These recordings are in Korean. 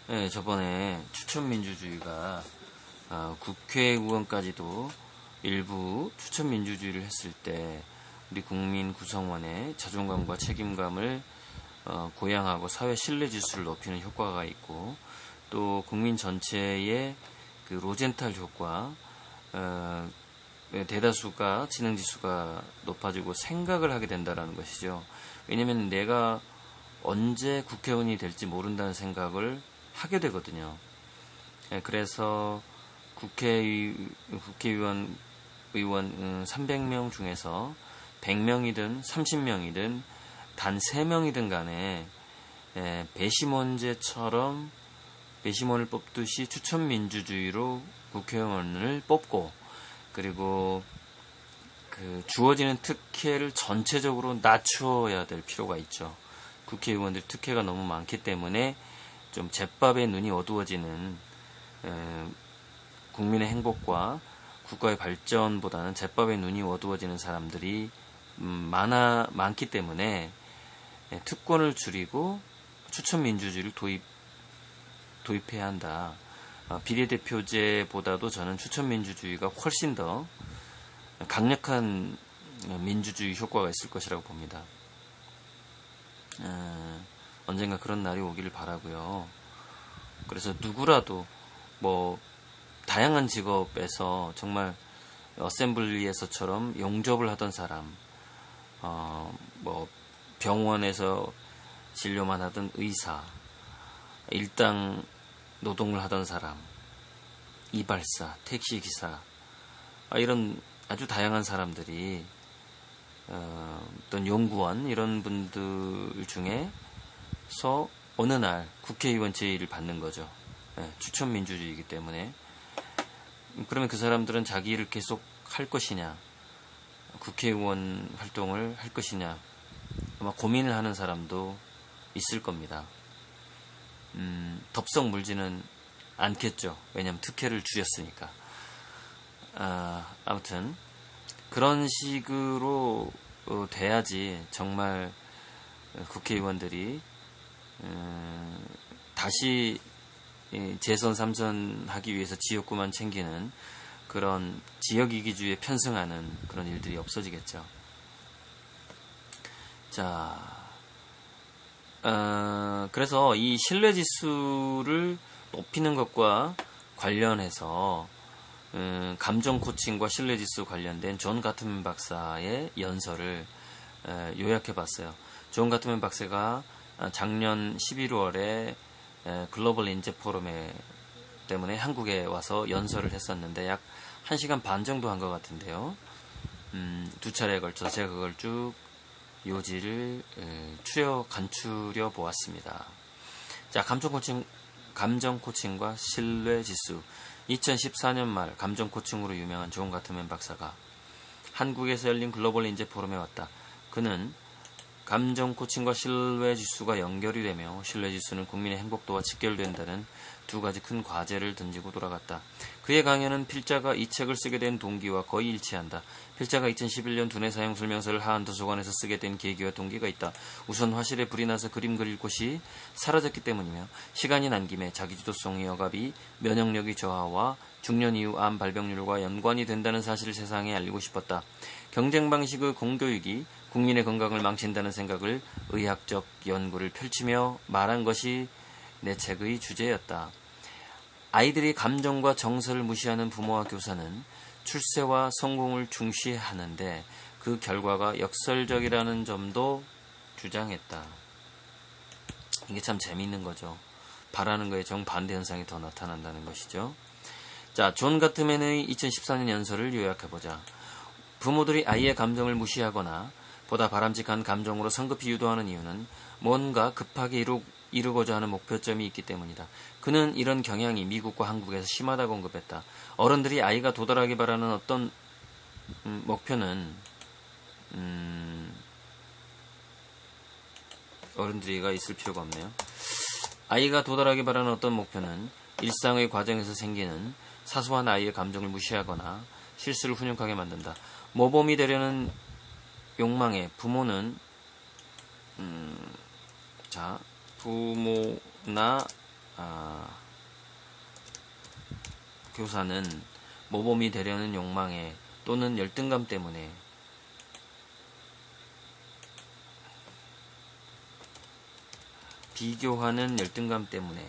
네, 저번에 추천민주주의가 국회의원까지도 일부 추천민주주의를 했을 때 우리 국민 구성원의 자존감과 책임감을 고양하고 사회 신뢰지수를 높이는 효과가 있고, 또 국민 전체의 그 로젠탈 효과, 대다수가 지능지수가 높아지고 생각을 하게 된다는 것이죠. 왜냐하면 내가 언제 국회의원이 될지 모른다는 생각을 하게 되거든요. 그래서 국회의원 300명 중에서 100명이든 30명이든 단 3명이든 간에 배심원제처럼 배심원을 뽑듯이 추천민주주의로 국회의원을 뽑고, 그리고 그 주어지는 특혜를 전체적으로 낮추어야 될 필요가 있죠. 국회의원들 특혜가 너무 많기 때문에 좀 잿밥에 눈이 어두워지는, 국민의 행복과 국가의 발전보다는 잿밥에 눈이 어두워지는 사람들이 많기 때문에 특권을 줄이고 추천민주주의를 도입해야 한다. 비례대표제보다도 저는 추천민주주의가 훨씬 더 강력한 민주주의 효과가 있을 것이라고 봅니다. 언젠가 그런 날이 오기를 바라고요. 그래서 누구라도 다양한 직업에서 정말 어셈블리에서처럼 용접을 하던 사람, 병원에서 진료만 하던 의사, 일당 노동을 하던 사람, 이발사, 택시기사, 이런 아주 다양한 사람들이, 어떤 연구원, 이런 분들 중에서 어느 날 국회의원 제의를 받는 거죠. 추천민주주의이기 때문에. 그러면 그 사람들은 자기 일을 계속 할 것이냐, 국회의원 활동을 할 것이냐, 아마 고민을 하는 사람도 있을 겁니다. 덥석 물지는 않겠죠. 왜냐하면 특혜를 줄였으니까. 아무튼 그런 식으로 돼야지 정말 국회의원들이 다시 재선 3선 하기 위해서 지역구만 챙기는 그런 지역이기주의에 편승하는 그런 일들이 없어지겠죠. 자, 그래서 이 신뢰지수를 높이는 것과 관련해서 감정 코칭과 신뢰지수 관련된 존 가트맨 박사의 연설을 요약해 봤어요. 존 가트맨 박사가 작년 11월에 글로벌 인재 포럼 때문에 한국에 와서 연설을 했었는데 약 1시간 반 정도 한 것 같은데요. 2차례에 걸쳐서 제가 그걸 쭉 요지를 간추려 보았습니다. 자, 감정 코칭과 신뢰 지수. 2014년 말 감정 코칭으로 유명한 존 가트맨 박사가 한국에서 열린 글로벌 인재 포럼에 왔다. 그는 감정 코칭과 신뢰 지수가 연결이 되며 신뢰 지수는 국민의 행복도와 직결된다는 두 가지 큰 과제를 던지고 돌아갔다. 그의 강연은 필자가 이 책을 쓰게 된 동기와 거의 일치한다. 필자가 2011년 두뇌 사용 설명서를 하한 도서관에서 쓰게 된 계기와 동기가 있다. 우선 화실에 불이 나서 그림 그릴 곳이 사라졌기 때문이며, 시간이 난 김에 자기주도성의 억압이 면역력의 저하와 중년 이후 암 발병률과 연관이 된다는 사실을 세상에 알리고 싶었다. 경쟁 방식의 공교육이 국민의 건강을 망친다는 생각을 의학적 연구를 펼치며 말한 것이 내 책의 주제였다. 아이들이 감정과 정서를 무시하는 부모와 교사는 출세와 성공을 중시하는데 그 결과가 역설적이라는 점도 주장했다. 이게 참 재미있는 거죠. 바라는 거에 정반대 현상이 더 나타난다는 것이죠. 자, 존 가트맨의 2014년 연설을 요약해보자. 부모들이 아이의 감정을 무시하거나 보다 바람직한 감정으로 성급히 유도하는 이유는 뭔가 급하게 이루고자 하는 목표점이 있기 때문이다. 그는 이런 경향이 미국과 한국에서 심하다고 언급했다. 어른들이 아이가 도달하기 바라는 어떤 목표는 어른들이가 있을 필요가 없네요. 아이가 도달하기 바라는 어떤 목표는 일상의 과정에서 생기는 사소한 아이의 감정을 무시하거나 실수를 훈육하게 만든다. 모범이 되려는 욕망에 부모나 교사는 모범이 되려는 욕망에 또는 열등감 때문에 비교하는 열등감 때문에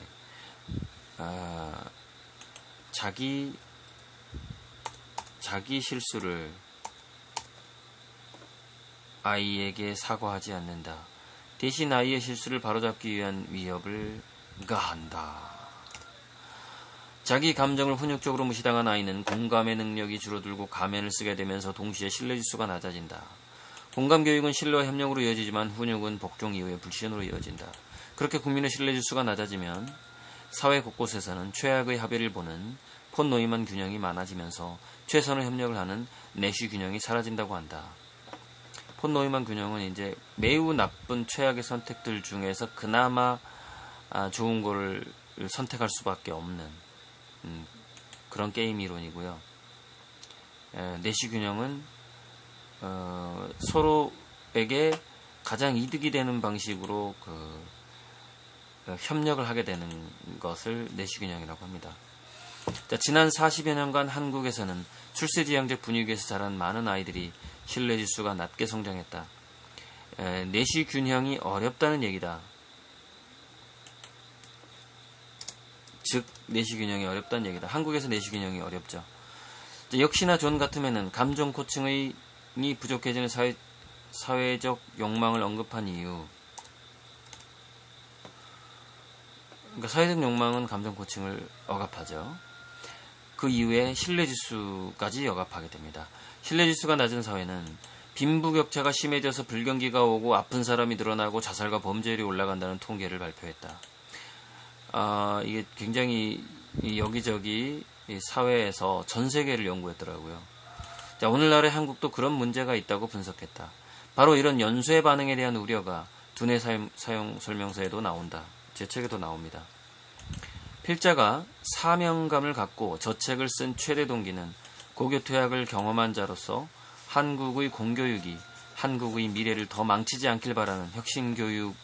자기 실수를 아이에게 사과하지 않는다. 대신 아이의 실수를 바로잡기 위한 위협을 가한다. 자기 감정을 훈육적으로 무시당한 아이는 공감의 능력이 줄어들고 가면을 쓰게 되면서 동시에 신뢰지수가 낮아진다. 공감교육은 신뢰와 협력으로 이어지지만 훈육은 복종 이후의 불신으로 이어진다. 그렇게 국민의 신뢰지수가 낮아지면 사회 곳곳에서는 최악의 합의를 보는 폰 노이만 균형이 많아지면서 최선의 협력을 하는 내쉬 균형이 사라진다고 한다. 폰 노이만 균형은 이제 매우 나쁜 최악의 선택들 중에서 그나마 좋은 거를 선택할 수밖에 없는 그런 게임 이론이고요. 내쉬 균형은 서로에게 가장 이득이 되는 방식으로 협력을 하게 되는 것을 내쉬 균형이라고 합니다. 자, 지난 40여 년간 한국에서는 출세지향적 분위기에서 자란 많은 아이들이 신뢰지수가 낮게 성장했다. 내쉬 균형이 어렵다는 얘기다. 즉 내쉬 균형이 어렵다는 얘기다. 한국에서 내쉬 균형이 어렵죠. 역시나 존 가트맨은 감정 코칭이 부족해지는 사회적 욕망을 언급한 이유. 그러니까 사회적 욕망은 감정 코칭을 억압하죠. 그 이후에 신뢰지수까지 억압하게 됩니다. 신뢰지수가 낮은 사회는 빈부격차가 심해져서 불경기가 오고 아픈 사람이 늘어나고 자살과 범죄율이 올라간다는 통계를 발표했다. 이게 굉장히 여기저기 사회에서 전 세계를 연구했더라고요. 자, 오늘날의 한국도 그런 문제가 있다고 분석했다. 바로 이런 연쇄 반응에 대한 우려가 두뇌 사용 설명서에도 나온다. 제 책에도 나옵니다. 필자가 사명감을 갖고 저 책을 쓴 최대 동기는 고교 퇴학을 경험한 자로서 한국의 공교육이 한국의 미래를 더 망치지 않길 바라는 혁신교육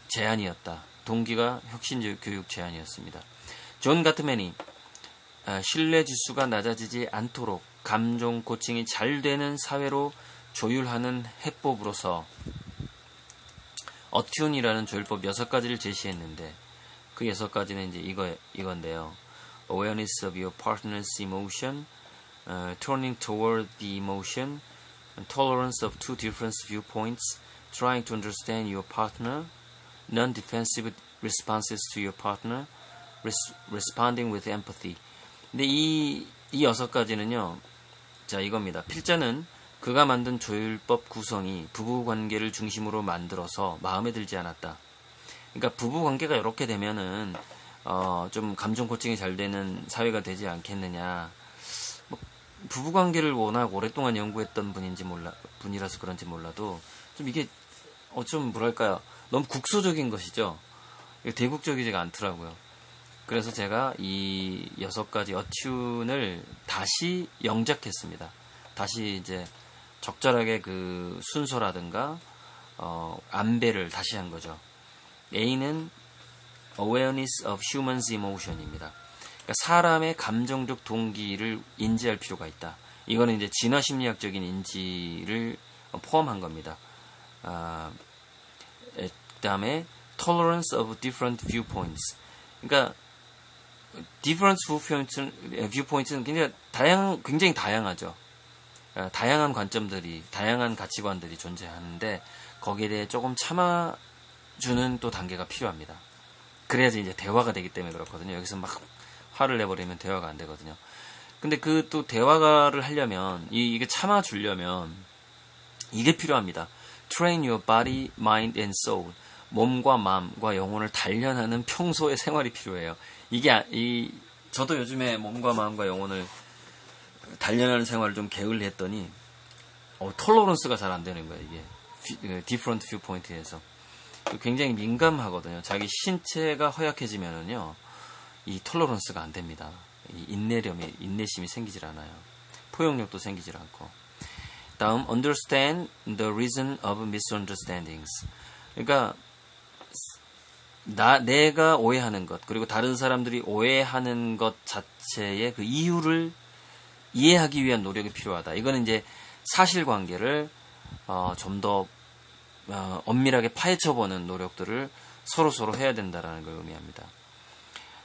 제안이었다. 동기가 혁신교육 제안이었습니다. 존 가트맨이 신뢰지수가 낮아지지 않도록 감정 코칭이 잘 되는 사회로 조율하는 해법으로서 어튠이라는 조율법 6가지를 제시했는데 그 6가지는 이제 이건데요. Awareness of your partner's emotion, turning toward the emotion, tolerance of two different viewpoints, trying to understand your partner, non-defensive responses to your partner, responding with empathy. 근데 이 6가지는요. 자, 이겁니다. 필자는 그가 만든 조율법 구성이 부부관계를 중심으로 만들어서 마음에 들지 않았다. 그러니까 부부관계가 이렇게 되면은 좀 감정 코칭이 잘 되는 사회가 되지 않겠느냐. 부부관계를 워낙 오랫동안 연구했던 분이라서 그런지 몰라도 좀 이게 좀 뭐랄까요, 너무 국소적인 것이죠. 대국적이지가 않더라고요. 그래서 제가 이 6가지 어튠을 다시 영작했습니다. 다시 이제 적절하게 그 순서라든가 안배를 다시 한 거죠. A는 Awareness of Human's Emotion입니다. 그러니까 사람의 감정적 동기를 인지할 필요가 있다. 이거는 이제 진화 심리학적인 인지를 포함한 겁니다. 그 다음에 Tolerance of Different Viewpoints. 그러니까 Different Viewpoints는 굉장히 다양하죠. 다양한 관점들이, 다양한 가치관들이 존재하는데 거기에 대해 조금 참아주는 또 단계가 필요합니다. 그래야지 이제 대화가 되기 때문에 그렇거든요. 여기서 막 화를 내버리면 대화가 안 되거든요. 근데 그 또 대화를 하려면 이게 참아주려면 이게 필요합니다. Train your body, mind and soul. 몸과 마음과 영혼을 단련하는 평소의 생활이 필요해요. 저도 요즘에 몸과 마음과 영혼을 단련하는 생활을 좀 게을리했더니 톨러런스가 잘 안 되는 거예요. 이게 디퍼런트 뷰포인트에서 굉장히 민감하거든요. 자기 신체가 허약해지면은요, 이 톨러런스가 안 됩니다. 이 인내심이 생기질 않아요. 포용력도 생기질 않고. 다음, understand the reason of misunderstandings. 그러니까 내가 오해하는 것, 그리고 다른 사람들이 오해하는 것 자체의 그 이유를 이해하기 위한 노력이 필요하다. 이거는 이제 사실관계를 좀 더 엄밀하게 파헤쳐보는 노력들을 서로 해야 된다라는 걸 의미합니다.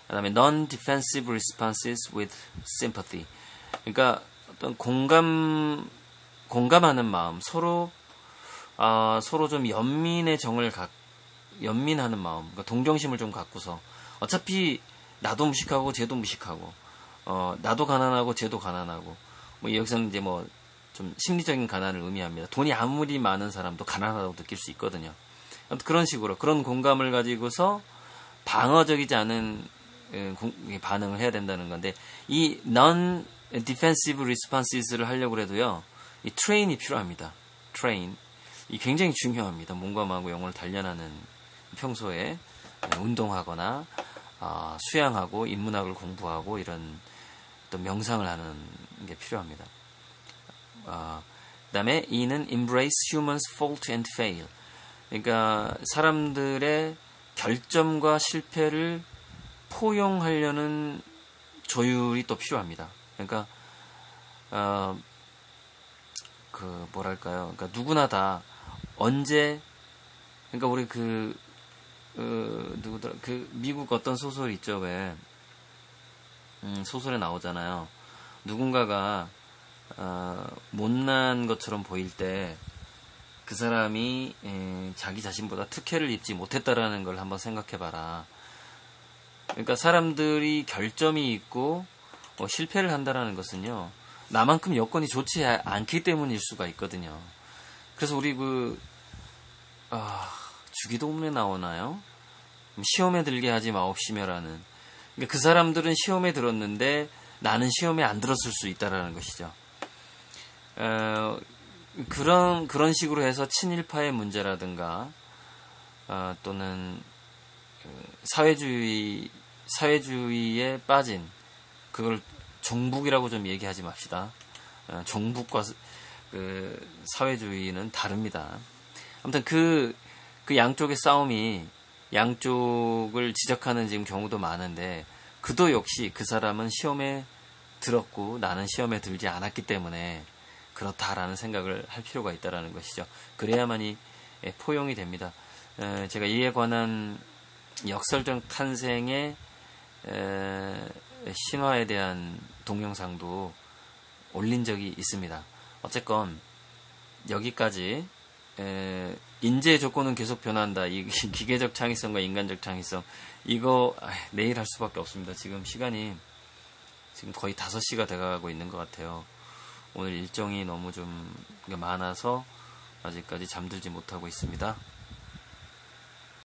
그 다음에 non-defensive responses with sympathy. 그러니까 어떤 공감하는 마음, 서로 좀 연민하는 마음, 그러니까 동정심을 좀 갖고서 어차피 나도 무식하고 쟤도 무식하고 나도 가난하고 쟤도 가난하고 뭐 여기서는 이제 뭐 좀 심리적인 가난을 의미합니다. 돈이 아무리 많은 사람도 가난하다고 느낄 수 있거든요. 그런 식으로 그런 공감을 가지고서 방어적이지 않은 반응을 해야 된다는 건데 이 non-defensive responses를 하려고 해도요. 이 트레인이 필요합니다. 트레인. 이 굉장히 중요합니다. 몸과 마음과 영혼을 단련하는 평소에 운동하거나 수양하고 인문학을 공부하고 이런 또 명상을 하는 게 필요합니다. 그 다음에 E는 embrace humans fault and fail. 그러니까 사람들의 결점과 실패를 포용하려는 조율이 또 필요합니다. 그러니까 그러니까 누구나 다 언제 그러니까 우리 누구더라 미국 어떤 소설 있죠 왜 소설에 나오잖아요. 누군가가 못난 것처럼 보일 때 그 사람이 자기 자신보다 특혜를 입지 못했다라는 걸 한번 생각해봐라. 그러니까 사람들이 결점이 있고 실패를 한다라는 것은요 나만큼 여건이 좋지 않기 때문일 수가 있거든요. 그래서 우리 주기도문에 나오나요? 시험에 들게 하지 마옵시며라는. 그러니까 그 사람들은 시험에 들었는데 나는 시험에 안 들었을 수 있다라는 것이죠. 그런 식으로 해서 친일파의 문제라든가 또는 사회주의에 빠진 그걸 종북이라고 좀 얘기하지 맙시다. 종북과 사회주의는 다릅니다. 아무튼 그 양쪽의 싸움이 양쪽을 지적하는 지금 경우도 많은데 그도 역시 그 사람은 시험에 들었고 나는 시험에 들지 않았기 때문에 그렇다라는 생각을 할 필요가 있다라는 것이죠. 그래야만이 포용이 됩니다. 제가 이에 관한 역설적 탄생의 신화에 대한 동영상도 올린 적이 있습니다. 어쨌건 여기까지 인재의 조건은 계속 변한다. 이 기계적 창의성과 인간적 창의성 이거 내일 할 수밖에 없습니다. 지금 시간이 지금 거의 5시가 돼가고 있는 것 같아요. 오늘 일정이 너무 좀 많아서 아직까지 잠들지 못하고 있습니다.